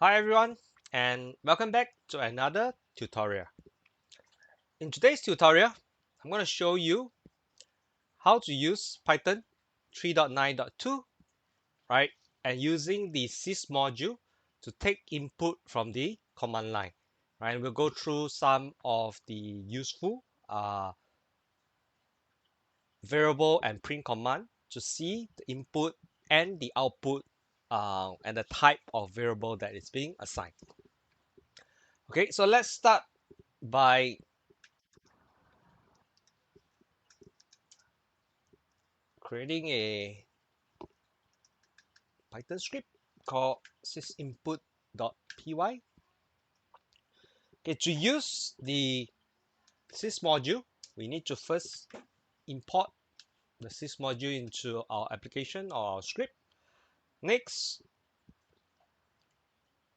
Hi everyone, and welcome back to another tutorial. In today's tutorial, I'm going to show you how to use Python 3.9.2, right? And using the Sys module to take input from the command line, right? And we'll go through some of the useful variable and print command to see the input and the output and the type of variable that is being assigned. Okay, so let's start by creating a Python script called sysinput.py. Okay, to use the sys module, we need to first import the sys module into our application or our script. Next,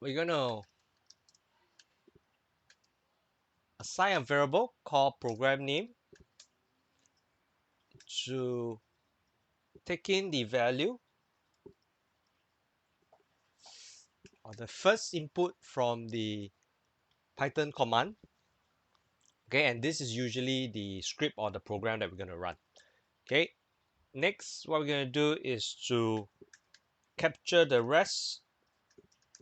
we're going to assign a variable called program name to take in the value or the first input from the Python command. Okay, and this is usually the script or the program that we're going to run. Okay, next, what we're going to do is to capture the rest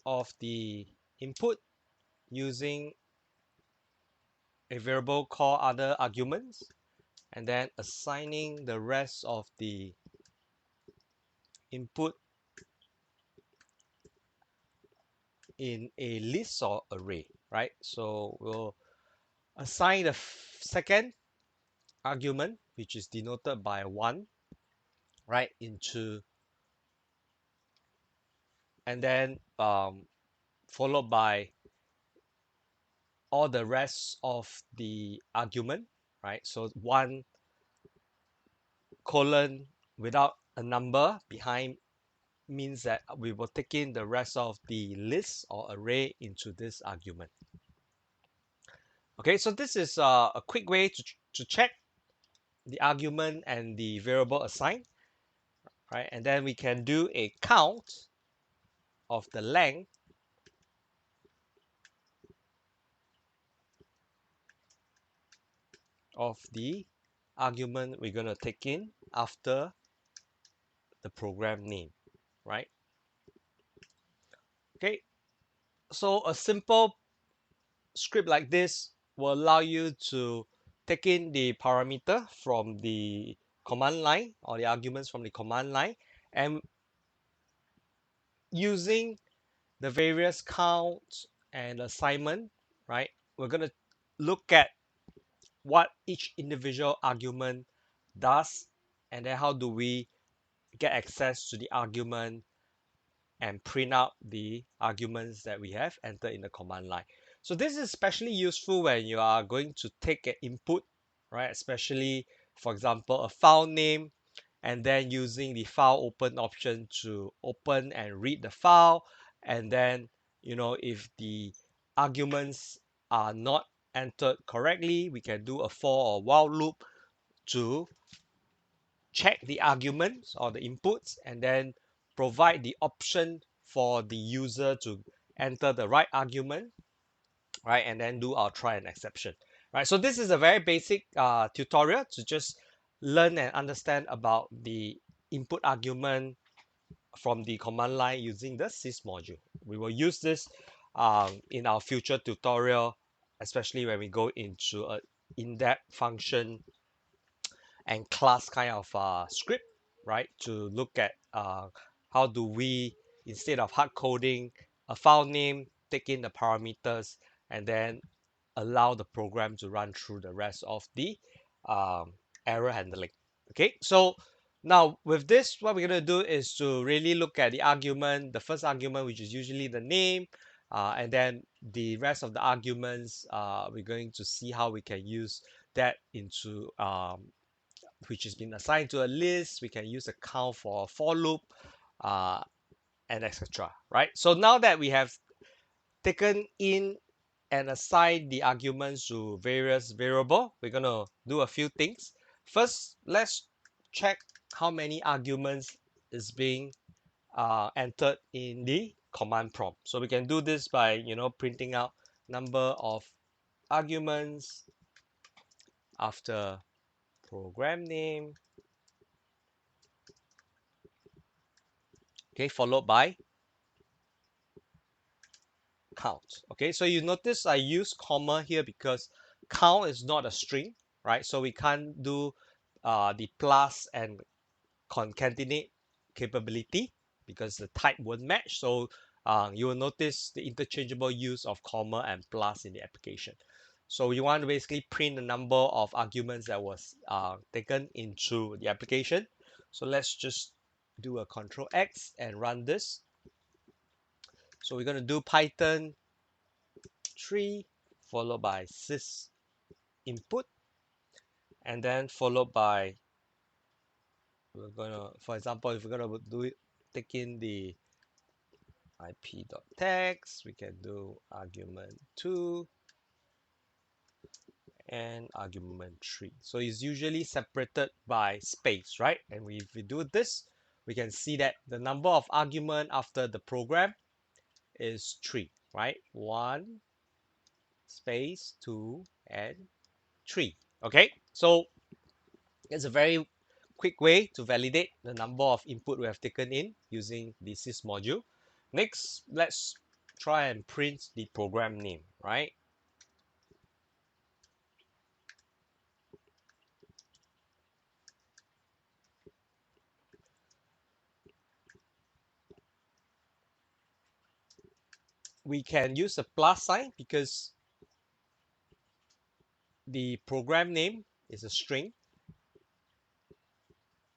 of the input using a variable called other arguments, and then assigning the rest of the input in a list or array, right? So we'll assign the second argument, which is denoted by 1, right, into, and then followed by all the rest of the argument, right? So 1 colon without a number behind means that we will take in the rest of the list or array into this argument. Okay, so this is a quick way to check the argument and the variable assigned, right? And then we can do a count of the length of the argument we're going to take in after the program name, right? Okay, so a simple script like this will allow you to take in the parameter from the command line or the arguments from the command line, and using the various counts and assignment, right, we're going to look at what each individual argument does, and then how do we get access to the argument and print out the arguments that we have entered in the command line. So this is especially useful when you are going to take an input, right? Especially, for example, a file name, and then using the file open option to open and read the file. And then, if the arguments are not entered correctly, we can do a for or while loop to check the arguments or the inputs, and then provide the option for the user to enter the right argument, right, and then do our try and exception, right? So this is a very basic tutorial to just learn and understand about the input argument from the command line using the sys module. We will use this in our future tutorial, especially when we go into a in-depth function and class kind of script, right? To look at how do we, instead of hard coding a file name, take in the parameters, and then allow the program to run through the rest of the error handling. Okay, so now with this, what we're going to do is to really look at the argument, the first argument, which is usually the name, and then the rest of the arguments, we're going to see how we can use that into which has been assigned to a list. We can use a count for a for loop, uh, and etc. Right? So now that we have taken in and assigned the arguments to various variable, we're going to do a few things. First, let's check how many arguments is being entered in the command prompt. So we can do this by, printing out number of arguments after program name, okay, followed by count. Okay, so you notice I use comma here because count is not a string, right? So we can't do the plus and concatenate capability because the type won't match. So you will notice the interchangeable use of comma and plus in the application. So you want to basically print the number of arguments that was taken into the application. So let's just do a Control X and run this. So we're going to do Python 3 followed by sys input, and then followed by, we're gonna, for example, if we're gonna do it, take in the ip.text, we can do argument 2 and argument 3. So it's usually separated by space, right? And if we do this, we can see that the number of argument after the program is 3, right? 1 space 2 and 3. Okay, so it's a very quick way to validate the number of input we have taken in using the Sys module. Next, let's try and print the program name, right? We can use a plus sign because the program name is a string,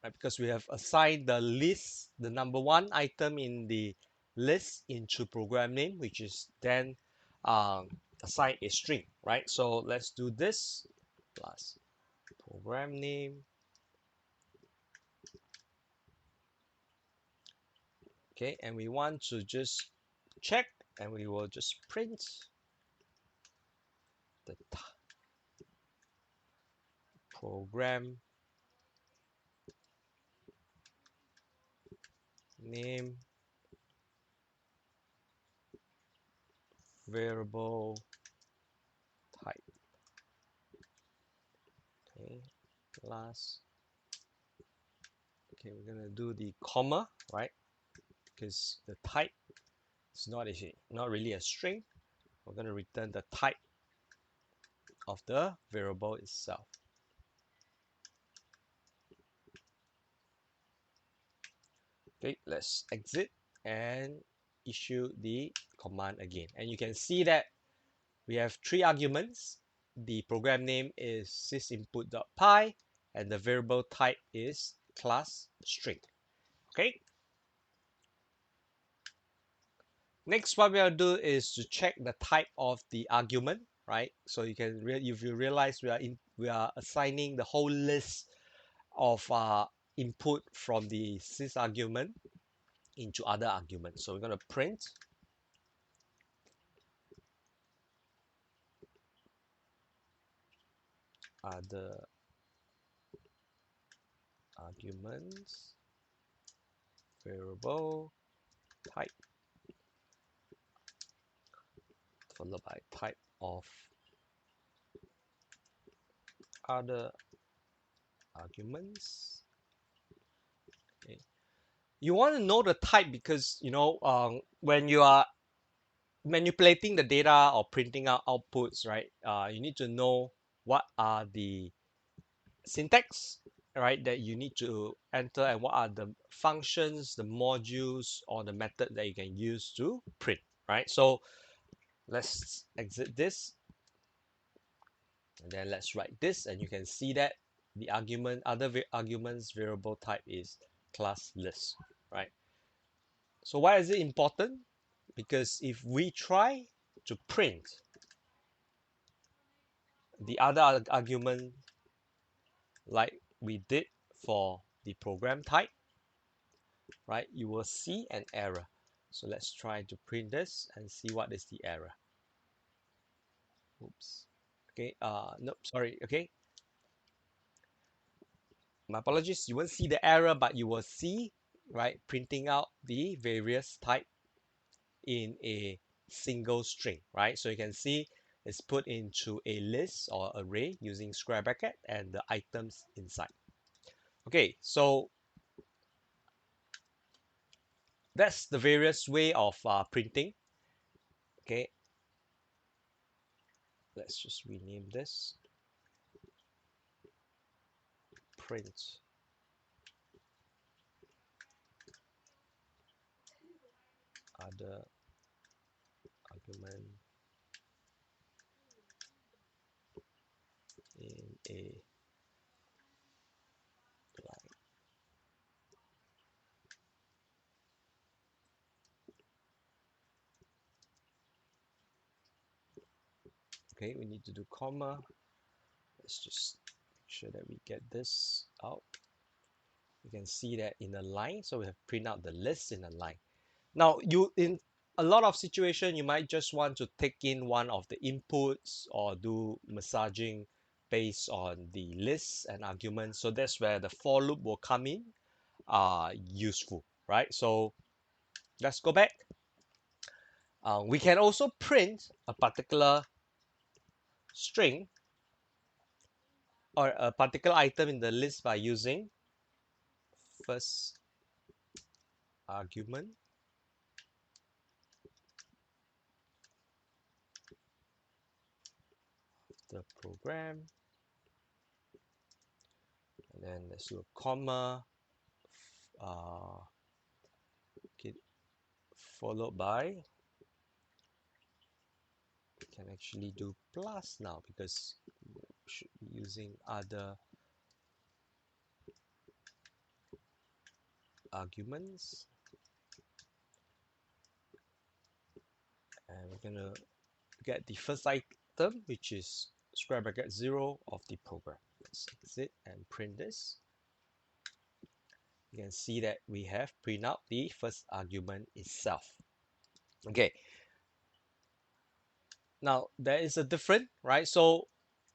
right? Because we have assigned the list, the number one item in the list into program name, which is then assigned a string, right? So let's do this plus program name. Okay, and we want to just check, and we will just print the program name variable type. Okay, last. Okay, we're gonna do the comma, right? Because the type is not really a string. We're gonna return the type of the variable itself. Okay, let's exit and issue the command again. And you can see that we have 3 arguments. The program name is sysinput.py and the variable type is class string. Okay. Next, what we are do is to check the type of the argument, right? So you can, if you realize we are assigning the whole list of input from the sys argument into other arguments. So we're going to print other arguments variable type followed by type of other arguments. Okay. You want to know the type because when you are manipulating the data or printing out outputs, right? You need to know what are the syntax, right, that you need to enter, and what are the functions, the modules, or the method that you can use to print, right? So let's exit this, and then let's write this, and you can see that the arguments variable type is class list, right? So why is it important? Because if we try to print the other argument like we did for the program type, right, you will see an error. So let's try to print this and see what is the error. Oops. Okay, nope, sorry. Okay, my apologies. You won't see the error, but you will see, right, printing out the various type in a single string, right? So you can see it's put into a list or array using square bracket and the items inside. Okay, so that's the various way of printing. Okay, let's just rename this print other argument in a line. Okay, we need to do comma. Let's just make sure that we get this out. You can see that in a line, so we have print out the list in a line. Now, in a lot of situation, you might just want to take in one of the inputs or do massaging based on the lists and arguments. So that's where the for loop will come in, useful, right? So let's go back. We can also print a particular string or a particular item in the list by using first argument the program, and then let's do a comma, okay, followed by, we can actually do plus now because we should be using other arguments, and we're gonna get the first item, which is square bracket 0 of the program. Let's exit and print this. You can see that we have print out the first argument itself. Okay, now there is a difference, right? So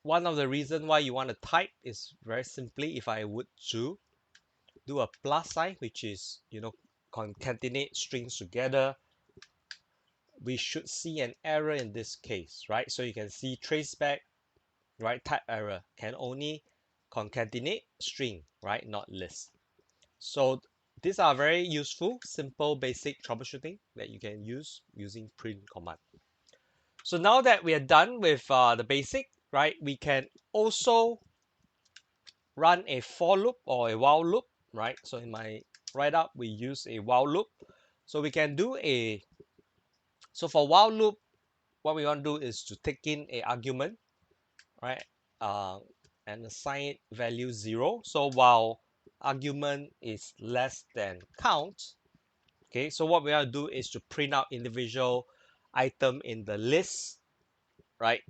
one of the reasons why you want to type is very simply, if I would to do a plus sign, which is, concatenate strings together, we should see an error in this case, right? So you can see traceback, right, type error, can only concatenate string, right, not list. So these are very useful, simple, basic troubleshooting that you can use using print command. So now that we are done with the basic, right, we can also run a for loop or a while loop, right? So in my write-up, we use a while loop. So we can do so for while loop, what we want to do is to take in a argument, right? Uh, and assign it value 0. So while argument is less than count, okay, so what we want to do is to print out individual item in the list, right?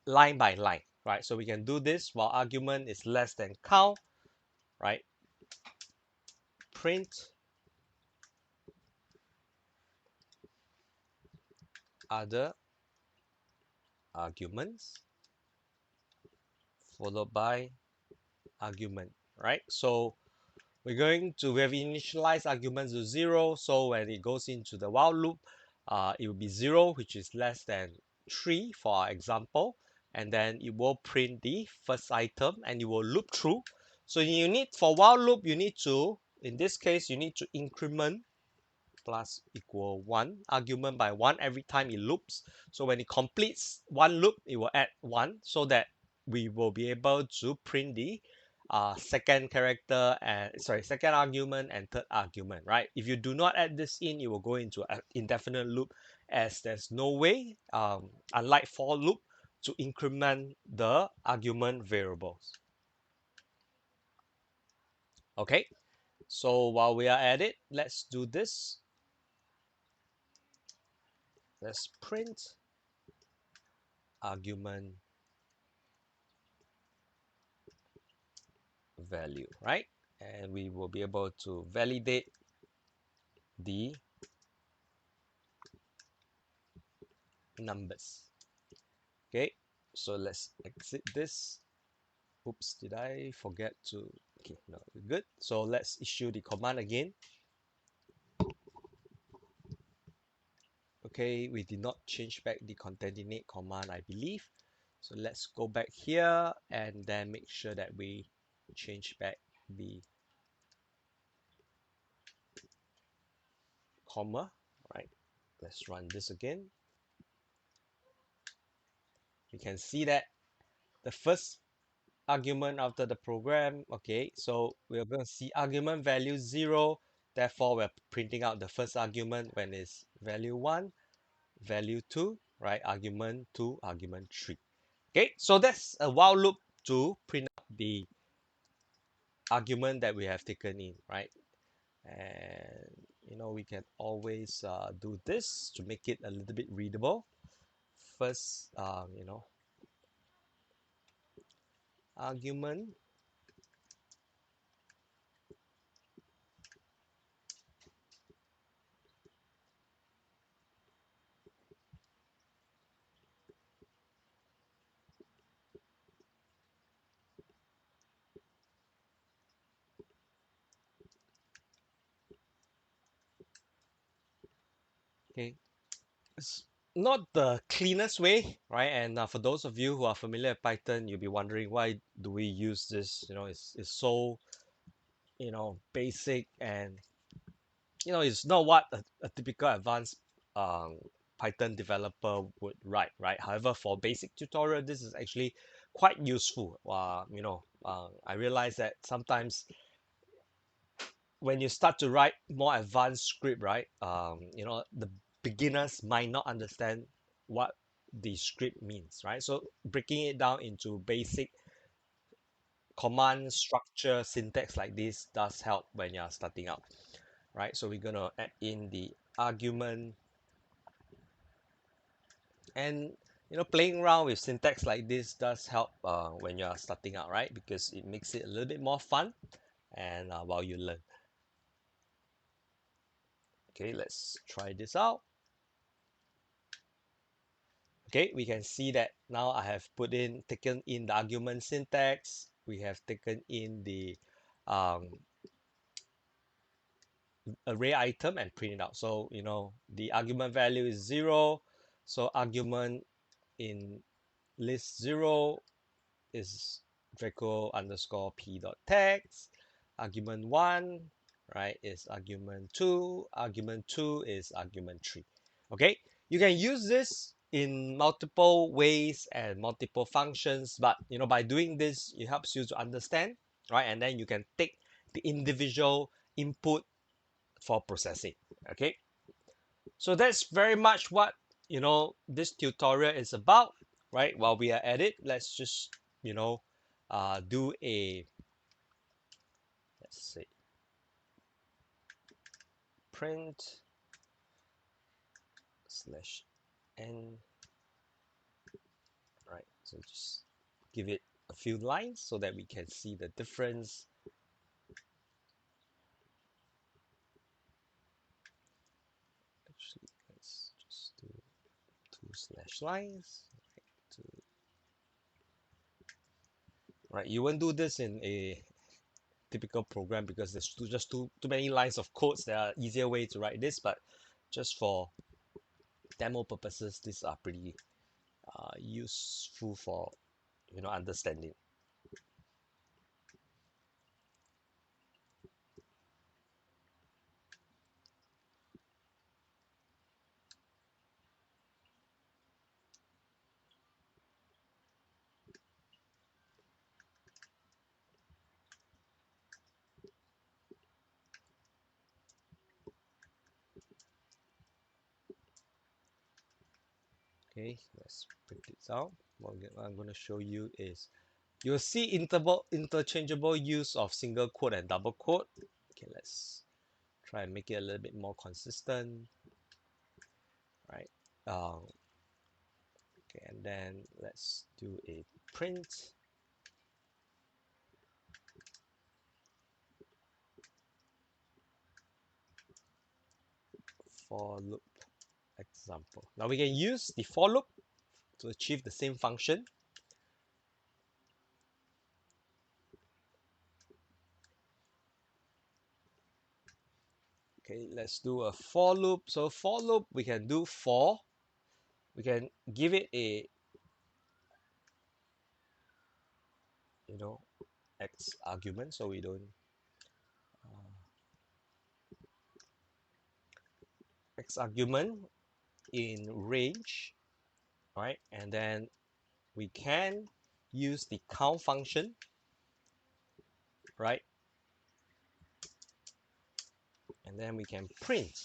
Line by line, right? So we can do this while argument is less than count, right? Print other arguments followed by argument, right? So we have initialized arguments to 0. So when it goes into the while loop, it will be 0, which is less than 3 for our example. And then it will print the first item and it will loop through. So for while loop, in this case, you need to increment plus equal 1 argument by 1 every time it loops. So when it completes one loop, it will add 1 so that we will be able to print the second argument and third argument, right? If you do not add this in, it will go into an indefinite loop, as there's no way, unlike for loop, to increment the argument variables. Okay, so while we are at it, let's do this. Let's print argument value, right? And we will be able to validate the numbers. Okay, so let's exit this. Oops, did I forget to? Okay, no, we're good. So let's issue the command again. Okay, we did not change back the concatenate command, I believe. So let's go back here and then make sure that we change back the comma, right? Let's run this again. You can see that the first argument after the program, okay, so we're going to see argument value 0. Therefore, we're printing out the first argument when it's value 1, value 2, right? Argument 2, argument 3. Okay, so that's a while loop to print out the argument that we have taken in, right? And we can always do this to make it a little bit readable. First, argument. Okay, it's not the cleanest way, right? And for those of you who are familiar with Python, you'll be wondering why do we use this? It's so basic, and it's not what a typical advanced um, Python developer would write, right? However, for basic tutorial, this is actually quite useful. I realize that sometimes when you start to write more advanced script, right? The beginners might not understand what the script means, right? So breaking it down into basic command structure syntax like this does help when you're starting out, right? So we're gonna add in the argument, and playing around with syntax like this does help when you're starting out, right? Because it makes it a little bit more fun and while you learn. Okay, let's try this out. Okay, we can see that now I have taken in the argument syntax. We have taken in the um, array item and print it out. So, the argument value is 0. So argument in list 0 is Draco underscore p dot text. Argument 1, right, is argument 2. Argument 2 is argument 3. Okay, you can use this in multiple ways and multiple functions, but by doing this, it helps you to understand, right? And then you can take the individual input for processing. Okay, so that's very much what this tutorial is about, right? While we are at it, let's just do a, let's say, print slash n, right? So just give it a few lines so that we can see the difference. Actually, let's just do 2 slash lines, right? You won't do this in a typical program because there's just too many lines of codes. There are easier way to write this, but just for demo purposes, these are pretty useful for understanding. Okay, let's print this out. What I'm going to show you is you'll see interchangeable use of single quote and double quote. Okay, let's try and make it a little bit more consistent, right? Okay, and then let's do a print for loop example. Now we can use the for loop to achieve the same function. Okay, let's do a for loop. So for loop, we can do for. We can give it a, you know, x argument, so we don't x argument in range, right? And then we can use the count function, right? And then we can print.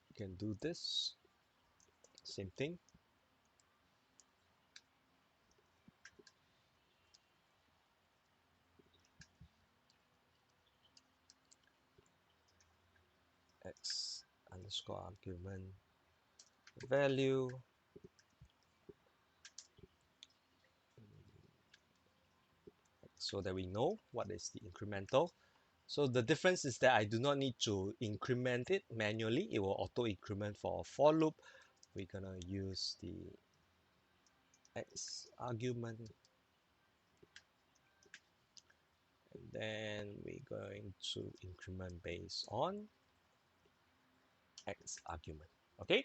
We can do this, same thing. X underscore argument value, so that we know what is the incremental. So the difference is that I do not need to increment it manually. It will auto increment for a for loop. We're gonna use the x argument, and then we're going to increment based on x argument. Okay,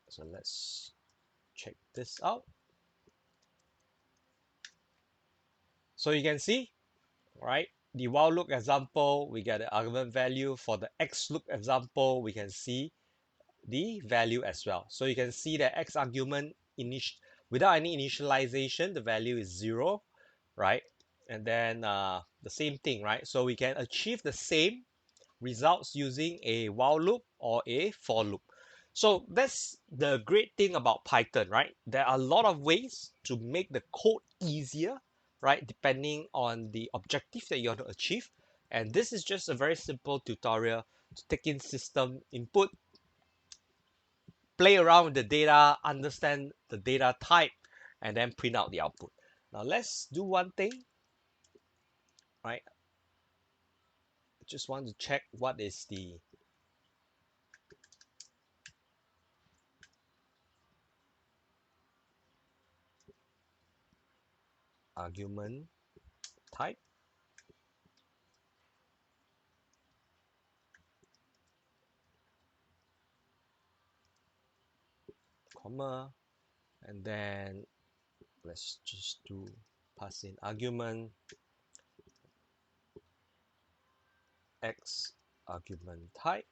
so let's check this out. So you can see, right, the while loop example, we get the argument value. For the x loop example, we can see the value as well. So you can see that x argument without any initialization, the value is 0, right? And then the same thing, right? So we can achieve the same results using a while loop or a for loop. So that's the great thing about Python, right? There are a lot of ways to make the code easier, right? Depending on the objective that you want to achieve. And this is just a very simple tutorial to take in system input, play around with the data, understand the data type, and then print out the output. Now let's do one thing, right? Just want to check what is the argument type, comma, and then let's just do pass in argument x argument type.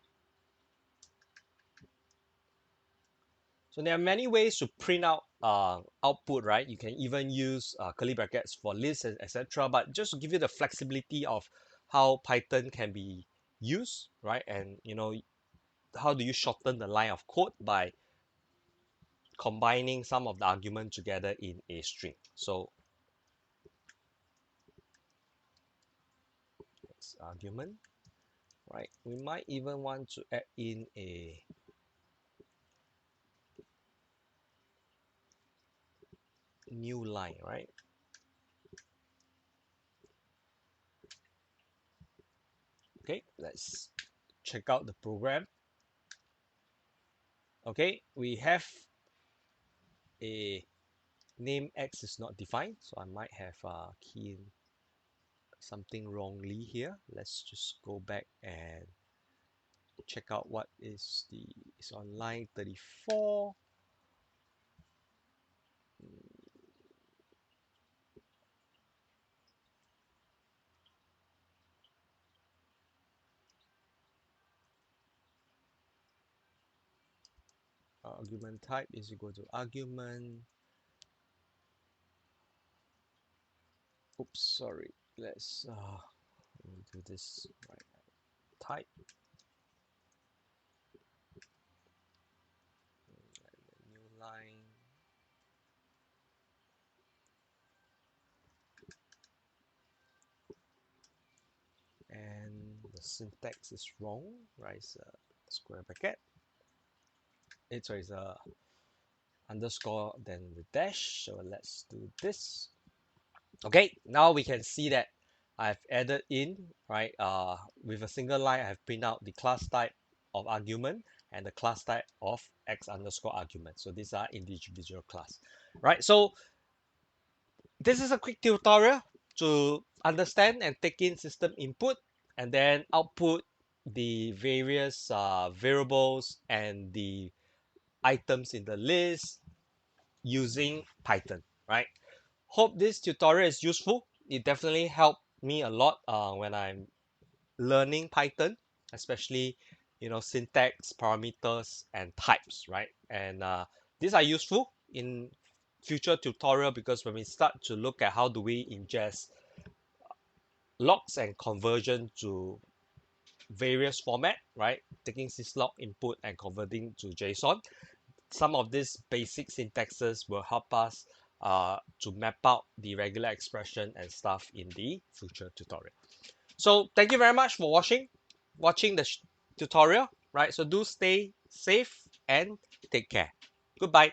So there are many ways to print out output, right? You can even use curly brackets for lists, etc. But just to give you the flexibility of how Python can be used, right? And how do you shorten the line of code by combining some of the argument together in a string. So x argument, right? We might even want to add in a new line, right? Okay, let's check out the program. Okay, we have a name x is not defined, so I might have key in something wrongly here. Let's just go back and check out what is it's on line 34. Argument type is equal to argument. Oops, sorry. Let's do this right. Type and new line. And the syntax is wrong, right? It's a square bracket. It's a underscore then the dash. So let's do this. Okay, now we can see that I've added in, right, with a single line I have print out the class type of argument and the class type of x underscore argument. So these are individual class. right? So this is a quick tutorial to understand and take in system input and then output the various variables and the items in the list using Python, right? Hope this tutorial is useful. It definitely helped me a lot when I'm learning Python, especially syntax, parameters, and types, right? And these are useful in future tutorial because when we start to look at how do we ingest logs and conversion to various format, right? Taking syslog input and converting to JSON. Some of these basic syntaxes will help us to map out the regular expression and stuff in the future tutorial. So thank you very much for watching the tutorial, right? So do stay safe and take care. Goodbye.